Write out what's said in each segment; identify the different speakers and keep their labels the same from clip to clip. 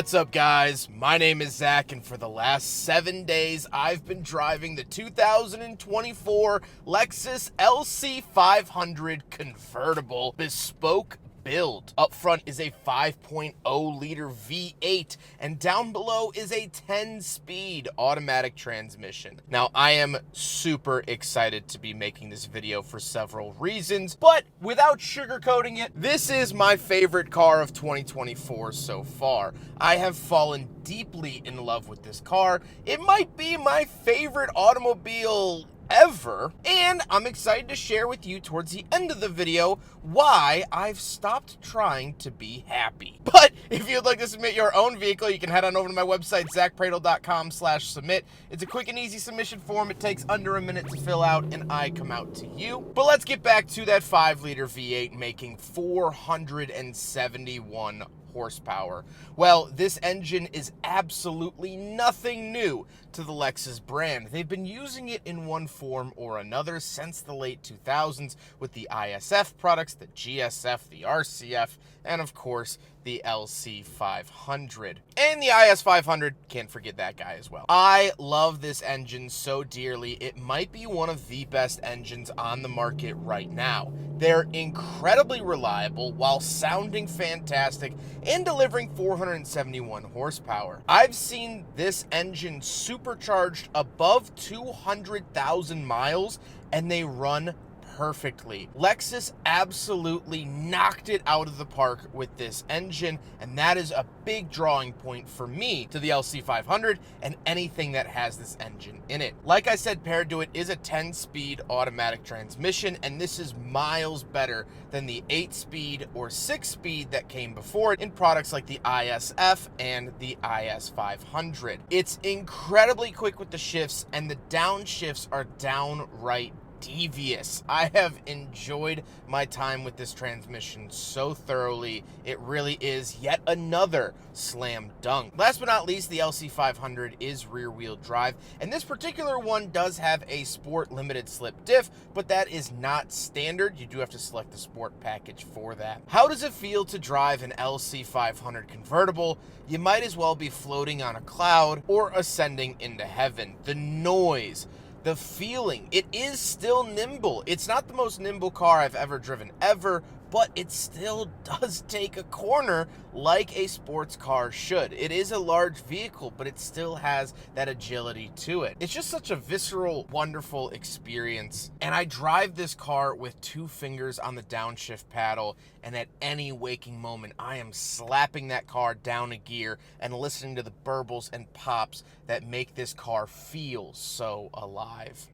Speaker 1: What's up, guys? My name is Zack, and for the last 7 days, I've been driving the 2024 Lexus LC500 Convertible Bespoke build. Up front is a 5.0 liter V8, and down below is a 10-speed automatic transmission. Now, I am super excited to be making this video for several reasons, but without sugarcoating it, this is my favorite car of 2024 so far. I have fallen deeply in love with this car. It might be my favorite automobile ever, and I'm excited to share with you towards the end of the video why I've stopped trying to be happy. But if you'd like to submit your own vehicle, you can head on over to my website, zackpradel.com/submit. It's a quick and easy submission form. It takes under a minute to fill out, and I come out to you. But let's get back to that 5-liter V8 making 471 horsepower. Well, this engine is absolutely nothing new to the Lexus brand. They've been using it in one form or another since the late 2000s with the ISF products, the GSF, the RCF, and of course, the LC500. And the IS500, can't forget that guy as well. I love this engine so dearly. It might be one of the best engines on the market right now. They're incredibly reliable while sounding fantastic and delivering 471 horsepower. I've seen this engine supercharged above 200,000 miles, and they run perfectly. Lexus absolutely knocked it out of the park with this engine, and that is a big drawing point for me to the LC500 and anything that has this engine in it. Like I said, paired to it is a 10-speed automatic transmission, and this is miles better than the 8-speed or 6-speed that came before it in products like the ISF and the IS500. It's incredibly quick with the shifts, and the downshifts are downright devious. I have enjoyed my time with this transmission so thoroughly. It really is yet another slam dunk. Last but not least, the LC500 is rear-wheel drive, and this particular one does have a sport limited slip diff, but that is not standard. You do have to select the sport package for that. How does it feel to drive an LC500 convertible? You might as well be floating on a cloud or ascending into heaven. The noise, the feeling, it is still nimble. It's not the most nimble car I've ever driven ever, but it still does take a corner like a sports car should. It is a large vehicle, but it still has that agility to it. It's just such a visceral, wonderful experience. And I drive this car with 2 fingers on the downshift paddle, and at any waking moment, I am slapping that car down a gear and listening to the burbles and pops that make this car feel so alive.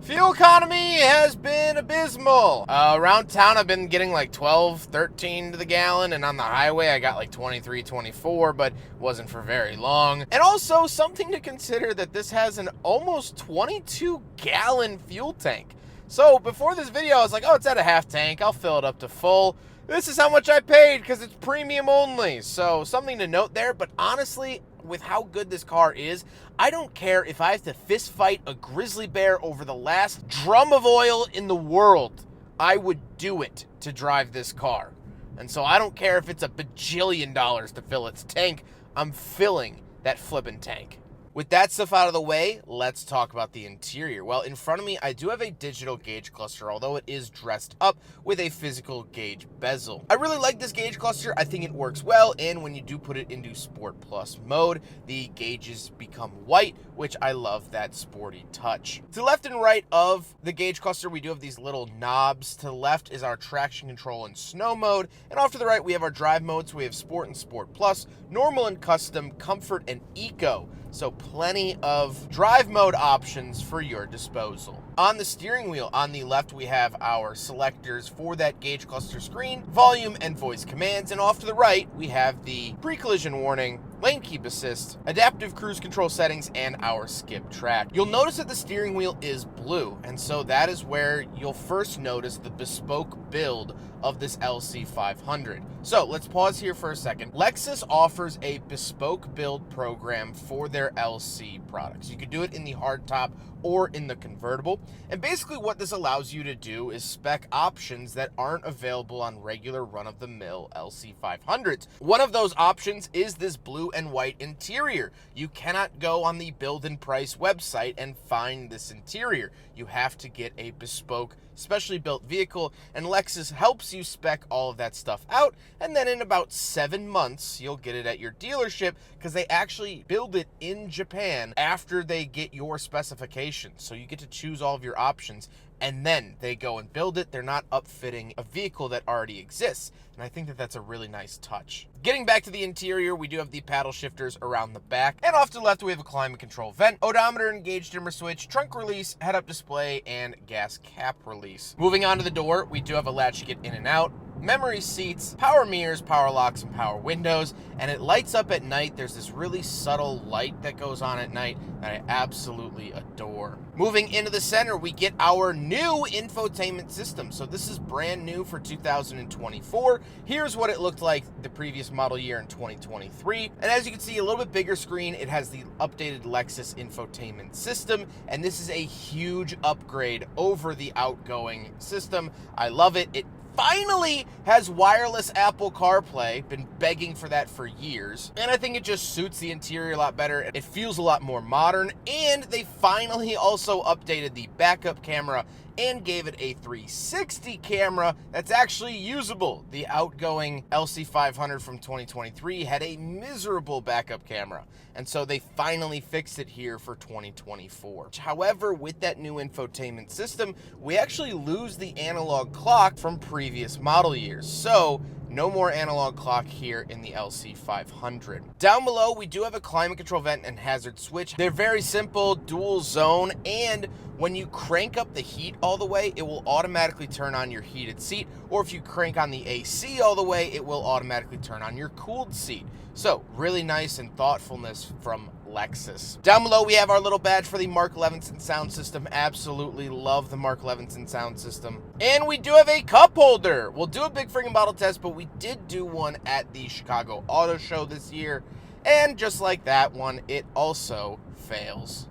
Speaker 1: Fuel economy has been abysmal. Around town, I've been getting like 12, 13 to the gallon, and on the highway, I got like 23, 24, but wasn't for very long. And also, something to consider that this has an almost 22-gallon fuel tank. So before this video, I was like, oh, it's at a half tank. I'll fill it up to full. This is how much I paid because it's premium only. So something to note there, but honestly, with how good this car is, I don't care if I have to fist fight a grizzly bear over the last drum of oil in the world. I would do it to drive this car. And so I don't care if it's a bajillion dollars to fill its tank. I'm filling that flippin' tank. With that stuff out of the way, let's talk about the interior. Well, in front of me, I do have a digital gauge cluster, although it is dressed up with a physical gauge bezel. I really like this gauge cluster. I think it works well, and when you do put it into Sport Plus mode, the gauges become white, which I love that sporty touch. To the left and right of the gauge cluster, we do have these little knobs. To the left is our traction control and snow mode, and off to the right, we have our drive modes. We have Sport and Sport Plus, Normal and Custom, Comfort, and Eco. So plenty of drive mode options for your disposal. On the steering wheel, on the left, we have our selectors for that gauge cluster screen, volume and voice commands, and off to the right, we have the pre-collision warning, lane keep assist, adaptive cruise control settings, and our skip track. You'll notice that the steering wheel is blue, and so that is where you'll first notice the bespoke build of this LC500. So let's pause here for a second. Lexus offers a bespoke build program for their LC products. You can do it in the hardtop or in the convertible. And basically what this allows you to do is spec options that aren't available on regular run-of-the-mill LC500s. One of those options is this blue and white interior. You cannot go on the build and price website and find this interior. You have to get a bespoke, specially built vehicle, and Lexus helps you spec all of that stuff out, and then in about 7 months you'll get it at your dealership, because they actually build it in Japan after they get your specifications. So you get to choose all of your options, and then they go and build it. They're not upfitting a vehicle that already exists, and I think that that's a really nice touch. Getting back to the interior, we do have the paddle shifters around the back, and off to the left we have a climate control vent, odometer and gauge dimmer switch, trunk release, head-up display, and gas cap release. Moving on to the door, we do have a latch to get in and out, memory seats, power mirrors, power locks, and power windows, and it lights up at night. There's this really subtle light that goes on at night that I absolutely adore. Moving into the center, we get our new infotainment system. So this is brand new for 2024. Here's what it looked like the previous model year in 2023. And as you can see, a little bit bigger screen. It has the updated Lexus infotainment system, and this is a huge upgrade over the outgoing system. I love it. It finally has wireless Apple CarPlay. Been begging for that for years. And I think it just suits the interior a lot better. It feels a lot more modern. And they finally also updated the backup camera and gave it a 360 camera that's actually usable. The outgoing LC500 from 2023 had a miserable backup camera, and so they finally fixed it here for 2024. However, with that new infotainment system, we actually lose the analog clock from previous model years. So no more analog clock here in the LC500. Down below, we do have a climate control vent and hazard switch. They're very simple, dual zone, and when you crank up the heat all the way, it will automatically turn on your heated seat, or if you crank on the AC all the way, it will automatically turn on your cooled seat. So really nice and thoughtfulness from Lexus. Down below, we have our little badge for the Mark Levinson sound system. Absolutely love the Mark Levinson sound system. And we do have a cup holder. We'll do a big friggin' bottle test, but we did do one at the Chicago Auto Show this year. And just like that one, it also fails.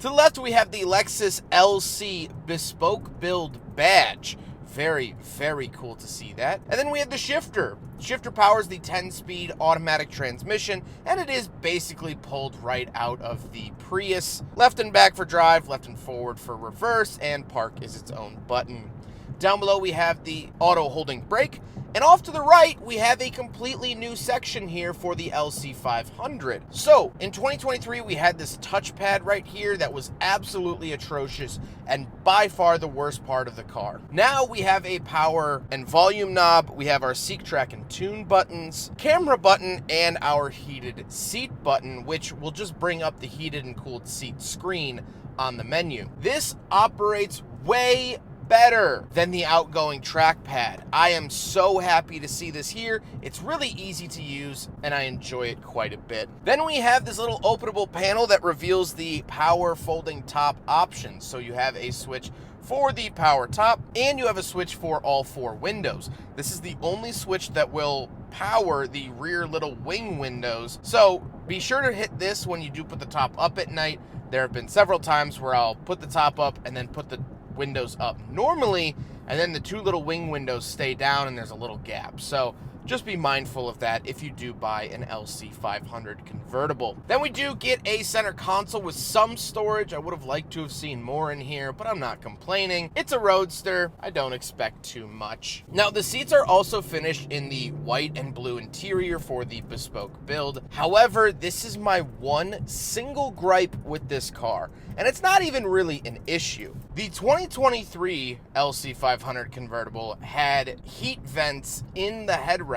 Speaker 1: To the left, we have the Lexus LC Bespoke Build badge. Very, very cool to see that. And then we have the shifter. Shifter powers the 10-speed automatic transmission, and it is basically pulled right out of the Prius. Left and back for drive, left and forward for reverse, and park is its own button. Down below, we have the auto holding brake. And off to the right, we have a completely new section here for the LC500. So, in 2023, we had this touchpad right here that was absolutely atrocious and by far the worst part of the car. Now we have a power and volume knob, we have our seek, track, and tune buttons, camera button, and our heated seat button, which will just bring up the heated and cooled seat screen on the menu. This operates way better than the outgoing trackpad. I am so happy to see this here. It's really easy to use, and I enjoy it quite a bit. Then we have this little openable panel that reveals the power folding top options. So you have a switch for the power top, and you have a switch for all 4 windows. This is the only switch that will power the rear little wing windows. So be sure to hit this when you do put the top up at night. There have been several times where I'll put the top up and then put the windows up normally, and then the 2 little wing windows stay down and there's a little gap. So just be mindful of that if you do buy an LC500 convertible. Then we do get a center console with some storage. I would have liked to have seen more in here, but I'm not complaining. It's a Roadster. I don't expect too much. Now, the seats are also finished in the white and blue interior for the Bespoke build. However, this is my one single gripe with this car, and it's not even really an issue. The 2023 LC500 convertible had heat vents in the headrest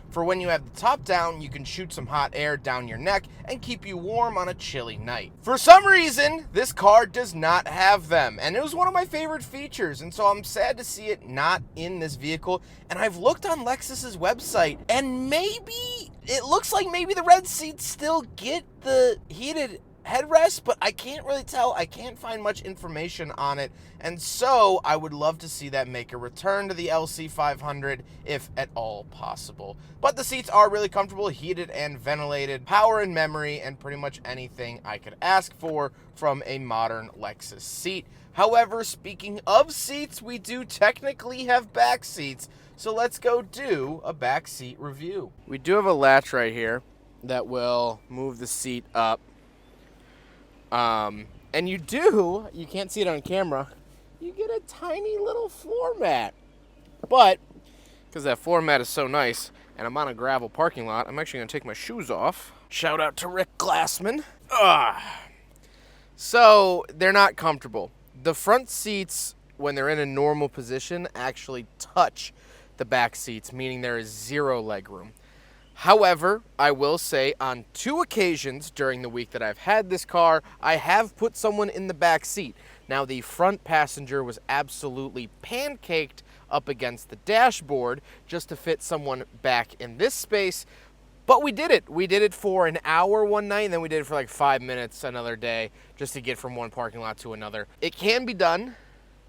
Speaker 1: for when you have the top down, you can shoot some hot air down your neck and keep you warm on a chilly night. For some reason, this car does not have them, and it was one of my favorite features, and so I'm sad to see it not in this vehicle. And I've looked on Lexus's website, and maybe it looks like maybe the red seats still get the heated headrest, but I can't really tell. I can't find much information on it, and so I would love to see that make a return to the LC500 if at all possible. But the seats are really comfortable, heated and ventilated, power and memory, and pretty much anything I could ask for from a modern Lexus seat. However, speaking of seats, we do technically have back seats, so let's go do a back seat review. We do have a latch right here that will move the seat up. And you can't see it on camera, you get a tiny little floor mat. But, because that floor mat is so nice, and I'm on a gravel parking lot, I'm actually going to take my shoes off. Shout out to Rick Glassman. So, they're not comfortable. The front seats, when they're in a normal position, actually touch the back seats, meaning there is zero leg room. However, I will say on 2 occasions during the week that I've had this car, I have put someone in the back seat. Now, the front passenger was absolutely pancaked up against the dashboard just to fit someone back in this space, but we did it. We did it for an hour one night, and then we did it for like 5 minutes another day just to get from one parking lot to another. It can be done.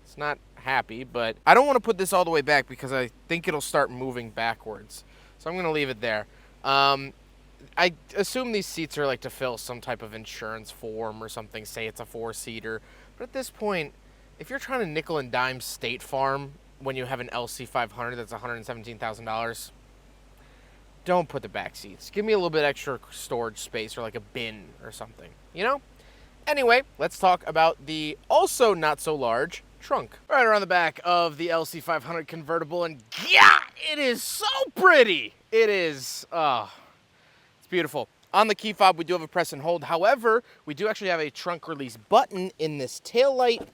Speaker 1: It's not happy, but I don't want to put this all the way back because I think it'll start moving backwards. So I'm going to leave it there. I assume these seats are like to fill some type of insurance form or something, say it's a 4-seater. But at this point, if you're trying to nickel and dime State Farm when you have an LC500 that's $117,000, don't put the back seats. Give me a little bit extra storage space or like a bin or something, you know? Anyway, let's talk about the also not so large trunk. Right around the back of the LC500 convertible, and yeah, it is so pretty. It is, it's beautiful. On the key fob, we do have a press and hold. However, we do actually have a trunk release button in this taillight,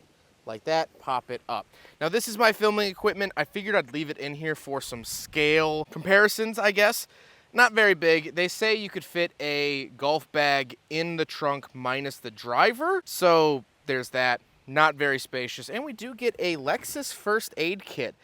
Speaker 1: like that, pop it up. Now, this is my filming equipment. I figured I'd leave it in here for some scale comparisons, I guess. Not very big. They say you could fit a golf bag in the trunk minus the driver, so there's that. Not very spacious. And we do get a Lexus first aid kit.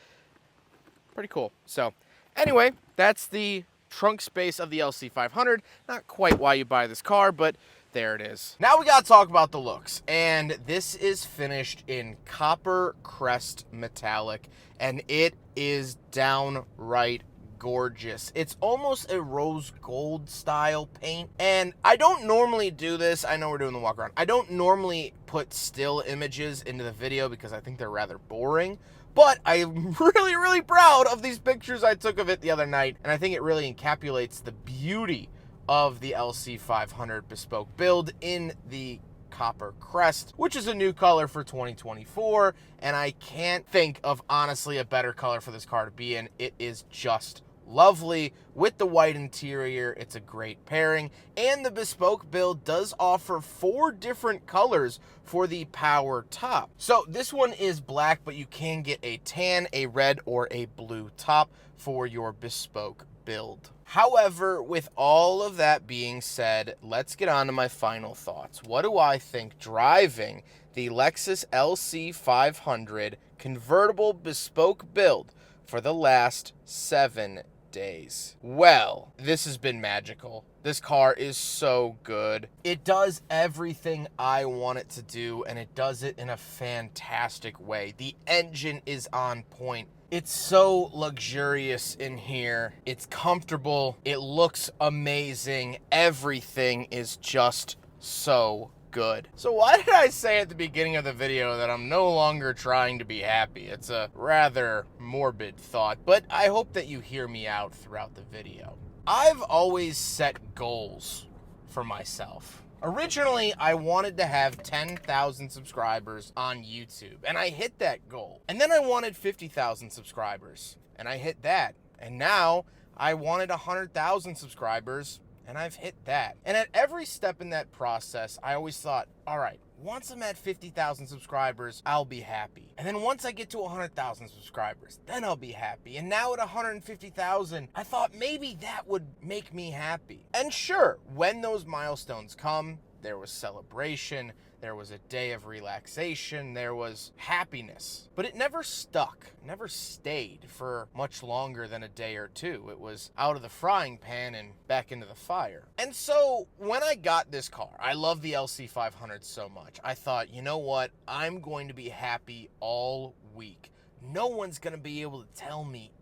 Speaker 1: Pretty cool. So, anyway, that's the trunk space of the LC500. Not quite why you buy this car, but there it is. Now we gotta talk about the looks. And this is finished in copper crest metallic, and it is downright gorgeous. It's almost a rose gold style paint, and I don't normally do this. I know we're doing the walk around. I don't normally put still images into the video because I think they're rather boring, but I'm really proud of these pictures I took of it the other night, and I think it really encapsulates the beauty of the LC500 bespoke build in the copper crest, which is a new color for 2024, and I can't think of honestly a better color for this car to be in. It is just lovely with the white interior. It's a great pairing, and the bespoke build does offer 4 different colors for the power top. So this one is black, but you can get a tan, a red, or a blue top for your bespoke build. However, with all of that being said, let's get on to my final thoughts. What do I think driving the Lexus LC500 convertible bespoke build for the last 7 days? Well, this has been magical. This car is so good. It does everything I want it to do, and it does it in a fantastic way. The engine is on point. It's so luxurious in here. It's comfortable. It looks amazing. Everything is just so good. So why did I say at the beginning of the video that I'm no longer trying to be happy? It's a rather morbid thought, but I hope that you hear me out throughout the video. I've always set goals for myself. Originally, I wanted to have 10,000 subscribers on YouTube, and I hit that goal. And then I wanted 50,000 subscribers, and I hit that. And now I wanted 100,000 subscribers, and I've hit that. And at every step in that process, I always thought, all right, once I'm at 50,000 subscribers, I'll be happy. And then once I get to 100,000 subscribers, then I'll be happy. And now at 150,000, I thought maybe that would make me happy. And sure, when those milestones come, there was celebration, there was a day of relaxation, there was happiness. But it never stuck, never stayed for much longer than a day or two. It was out of the frying pan and back into the fire. And so when I got this car, I love the LC500 so much. I thought, you know what? I'm going to be happy all week. No one's going to be able to tell me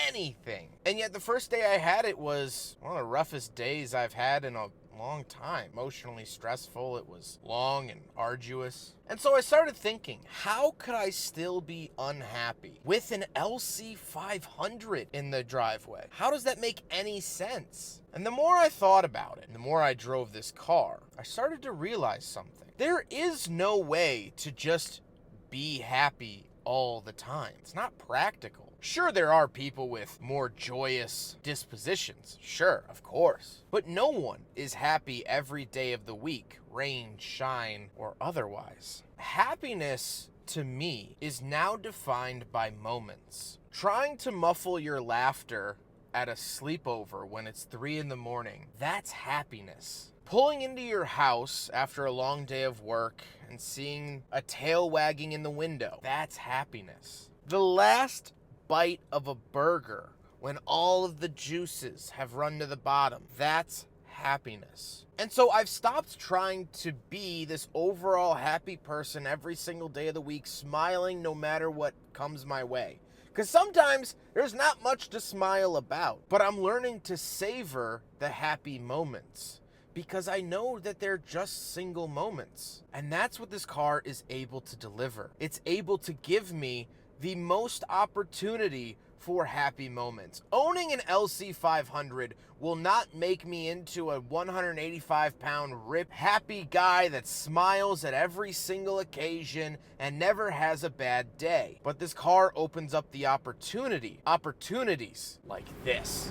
Speaker 1: anything. And yet the first day I had it was one of the roughest days I've had in a long time. Emotionally stressful. It was long and arduous. And so I started thinking, how could I still be unhappy with an LC500 in the driveway? How does that make any sense? And the more I thought about it, and the more I drove this car, I started to realize something. There is no way to just be happy all the time. It's not practical. Sure, there are people with more joyous dispositions. Sure, of course. But no one is happy every day of the week, rain, shine, or otherwise. Happiness, to me, is now defined by moments. Trying to muffle your laughter at a sleepover when it's 3 a.m, that's happiness. Pulling into your house after a long day of work and seeing a tail wagging in the window, that's happiness. The last bite of a burger when all of the juices have run to the bottom, that's happiness. And so I've stopped trying to be this overall happy person every single day of the week, smiling no matter what comes my way. Because sometimes there's not much to smile about, but I'm learning to savor the happy moments because I know that they're just single moments. And that's what this car is able to deliver. It's able to give me the most opportunity for happy moments. Owning an LC500 will not make me into a 185-pound ripped happy guy that smiles at every single occasion and never has a bad day. But this car opens up the opportunities like this.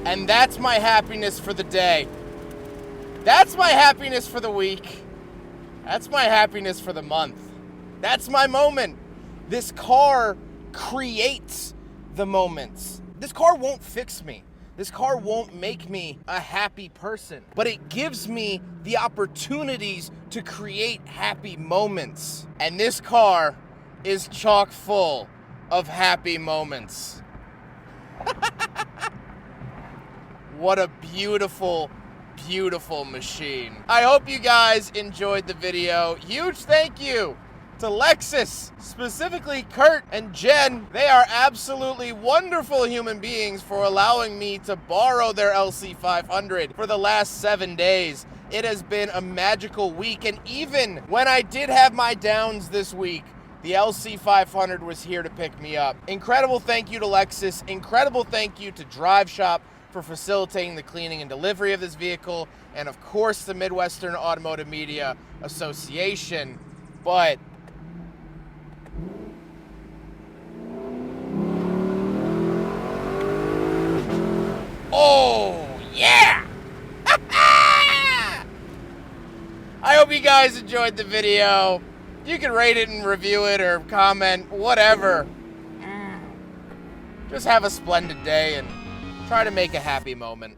Speaker 1: And that's my happiness for the day. That's my happiness for the week. That's my happiness for the month. That's my moment. This car creates the moments. This car won't fix me. This car won't make me a happy person, but it gives me the opportunities to create happy moments. And this car is chock full of happy moments. What a beautiful, beautiful machine. I hope you guys enjoyed the video. Huge thank you to Lexus, specifically Kurt and Jen. They are absolutely wonderful human beings for allowing me to borrow their LC500 for the last 7 days. It has been a magical week, and even when I did have my downs this week, the LC500 was here to pick me up. Incredible thank you to Lexus. Incredible thank you to Drive Shop for facilitating the cleaning and delivery of this vehicle, and of course the Midwestern Automotive Media Association. But oh yeah! I hope you guys enjoyed the video. You can rate it and review it or comment, whatever. Just have a splendid day and try to make a happy moment.